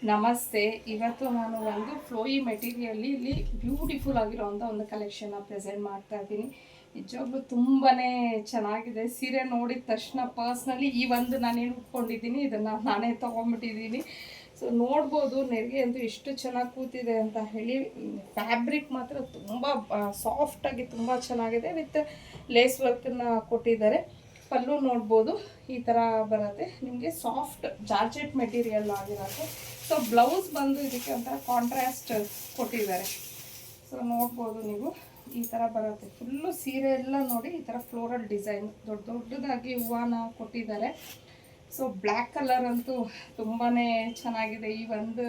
ನಮಸ್ತೆ. ಇವತ್ತು ನಾನು ಒಂದು ಫ್ಲೋಯಿ ಮೆಟೀರಿಯಲ್ಲಿ ಇಲ್ಲಿ ಬ್ಯೂಟಿಫುಲ್ ಆಗಿರೋವಂಥ ಒಂದು ಕಲೆಕ್ಷನ್ನ ಪ್ರೆಸೆಂಟ್ ಮಾಡ್ತಾ ಇದ್ದೀನಿ. ನಿಜವಾಗ್ಲೂ ತುಂಬಾ ಚೆನ್ನಾಗಿದೆ. ಸೀರೆ ನೋಡಿದ ತಕ್ಷಣ ಪರ್ಸ್ನಲಿ ಈ ಒಂದು ನಾನೇನು ಉಟ್ಕೊಂಡಿದ್ದೀನಿ ಇದನ್ನು ನಾನೇ ತೊಗೊಂಡ್ಬಿಟ್ಟಿದ್ದೀನಿ. ಸೊ ನೋಡ್ಬೋದು ನೆರಿಗೆ ಅಂತೂ ಎಷ್ಟು ಚೆನ್ನಾಗಿ ಕೂತಿದೆ ಅಂತ ಹೇಳಿ. ಫ್ಯಾಬ್ರಿಕ್ ಮಾತ್ರ ತುಂಬ ಸಾಫ್ಟಾಗಿ ತುಂಬ ಚೆನ್ನಾಗಿದೆ. ವಿತ್ ಲೇಸ್ ವರ್ಕನ್ನು ಕೊಟ್ಟಿದ್ದಾರೆ. ಪಲ್ಲು ನೋಡ್ಬೋದು ಈ ಥರ ಬರುತ್ತೆ ನಿಮಗೆ. ಸಾಫ್ಟ್ ಜಾರ್ಜೆಟ್ ಮೆಟೀರಿಯಲ್ ಆಗಿರುತ್ತೆ. ಸೊ ಬ್ಲೌಸ್ ಬಂದು ಇದಕ್ಕೆ ಒಂಥರ ಕಾಂಟ್ರಾಸ್ಟ್ ಕೊಟ್ಟಿದ್ದಾರೆ. ಸೊ ನೋಡ್ಬೋದು ನೀವು ಈ ಥರ ಬರುತ್ತೆ. ಫುಲ್ಲು ಸೀರೆ ಎಲ್ಲ ನೋಡಿ ಈ ಥರ ಫ್ಲೋರಲ್ ಡಿಸೈನ್ ದೊಡ್ಡದಾಗಿ ಹೂವನ ಕೊಟ್ಟಿದ್ದಾರೆ. ಸೊ ಬ್ಲ್ಯಾಕ್ ಕಲರ್ ಅಂತೂ ತುಂಬಾ ಚೆನ್ನಾಗಿದೆ ಈ ಒಂದು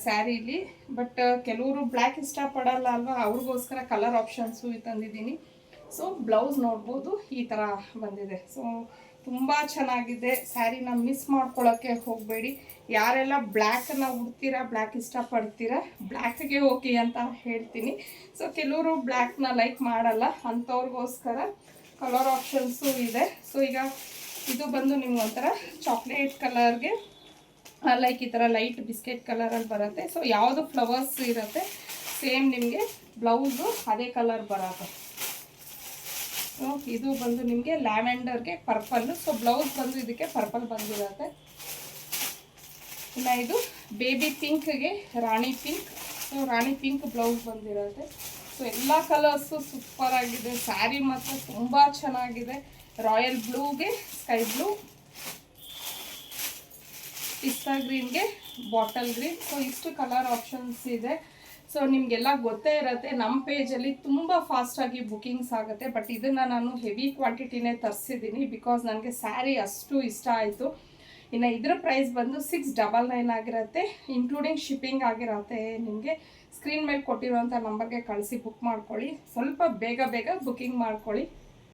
ಸ್ಯಾರೀಲಿ. ಬಟ್ ಕೆಲವರು ಬ್ಲ್ಯಾಕ್ ಇಷ್ಟಪಡಲ್ಲ ಅಲ್ವಾ, ಅವ್ರಿಗೋಸ್ಕರ ಕಲರ್ ಆಪ್ಷನ್ಸು ತಂದಿದ್ದೀನಿ. ಸೊ ಬ್ಲೌಸ್ ನೋಡ್ಬೋದು ಈ ಥರ ಬಂದಿದೆ. ಸೊ ತುಂಬ ಚೆನ್ನಾಗಿದೆ. ಸ್ಯಾರಿನ ಮಿಸ್ ಮಾಡ್ಕೊಳ್ಳೋಕ್ಕೆ ಹೋಗಬೇಡಿ. ಯಾರೆಲ್ಲ ಬ್ಲ್ಯಾಕನ್ನು ಉಡ್ತೀರಾ, ಬ್ಲ್ಯಾಕ್ ಇಷ್ಟಪಡ್ತೀರಾ, ಬ್ಲ್ಯಾಕ್ಗೆ ಹೋಗಿ ಅಂತ ಹೇಳ್ತೀನಿ. ಸೊ ಕೆಲವರು ಬ್ಲ್ಯಾಕ್ನ ಲೈಕ್ ಮಾಡಲ್ಲ, ಅಂಥವ್ರಿಗೋಸ್ಕರ ಕಲರ್ ಆಪ್ಷನ್ಸು ಇದೆ. ಸೊ ಈಗ ಇದು ಬಂದು ನಿಮ್ಗೆ ಒಂಥರ ಚಾಕ್ಲೇಟ್ ಕಲರ್ಗೆ ಲೈಕ್ ಈ ಥರ ಲೈಟ್ ಬಿಸ್ಕೆಟ್ ಕಲರಲ್ಲಿ ಬರುತ್ತೆ. ಸೊ ಯಾವುದು ಫ್ಲವರ್ಸ್ ಇರುತ್ತೆ ಸೇಮ್ ನಿಮಗೆ ಬ್ಲೌಸು ಅದೇ ಕಲರ್ ಬರುತ್ತೆ. ಸೊ ಇದು ಬಂದು ನಿಮಗೆ ಲ್ಯಾವೆಂಡರ್ಗೆ ಪರ್ಪಲ್ಲು. ಸೊ ಬ್ಲೌಸ್ ಬಂದು ಇದಕ್ಕೆ ಪರ್ಪಲ್ ಬಂದಿರುತ್ತೆ. ಇನ್ನು ಇದು ಬೇಬಿ ಪಿಂಕ್ಗೆ ರಾಣಿ ಪಿಂಕ್. ಸೊ ರಾಣಿ ಪಿಂಕ್ ಬ್ಲೌಸ್ ಬಂದಿರುತ್ತೆ. ಸೊ ಎಲ್ಲ ಕಲರ್ಸು ಸೂಪರ್ ಆಗಿದೆ. ಸ್ಯಾರಿ ಮಾತ್ರ ತುಂಬ ಚೆನ್ನಾಗಿದೆ. ರಾಯಲ್ ಬ್ಲೂಗೆ ಸ್ಕೈ ಬ್ಲೂ, ಪಿಸ್ತಾ ಗ್ರೀನ್ಗೆ ಬಾಟಲ್ ಗ್ರೀನ್. ಸೊ ಇಷ್ಟು ಕಲರ್ ಆಪ್ಷನ್ಸ್ ಇದೆ. ಸೊ ನಿಮಗೆಲ್ಲ ಗೊತ್ತೇ ಇರುತ್ತೆ, ನಮ್ಮ ಪೇಜಲ್ಲಿ ತುಂಬ ಫಾಸ್ಟಾಗಿ ಬುಕಿಂಗ್ಸ್ ಆಗುತ್ತೆ. ಬಟ್ ಇದನ್ನು ನಾನು ಹೆವಿ ಕ್ವಾಂಟಿಟಿನೇ ತರಿಸಿದ್ದೀನಿ ಬಿಕಾಸ್ ನನಗೆ ಸ್ಯಾರಿ ಅಷ್ಟು ಇಷ್ಟ ಆಯಿತು. ಇನ್ನು ಇದರ ಪ್ರೈಸ್ ಬಂದು 699 ಆಗಿರುತ್ತೆ, ಇನ್ಕ್ಲೂಡಿಂಗ್ ಶಿಪ್ಪಿಂಗ್ ಆಗಿರುತ್ತೆ. ನಿಮಗೆ ಸ್ಕ್ರೀನ್ ಮೇಲೆ ಕೊಟ್ಟಿರೋಂಥ ನಂಬರ್ಗೆ ಕಳಿಸಿ ಬುಕ್ ಮಾಡ್ಕೊಳ್ಳಿ. ಸ್ವಲ್ಪ ಬೇಗ ಬುಕಿಂಗ್ ಮಾಡ್ಕೊಳ್ಳಿ.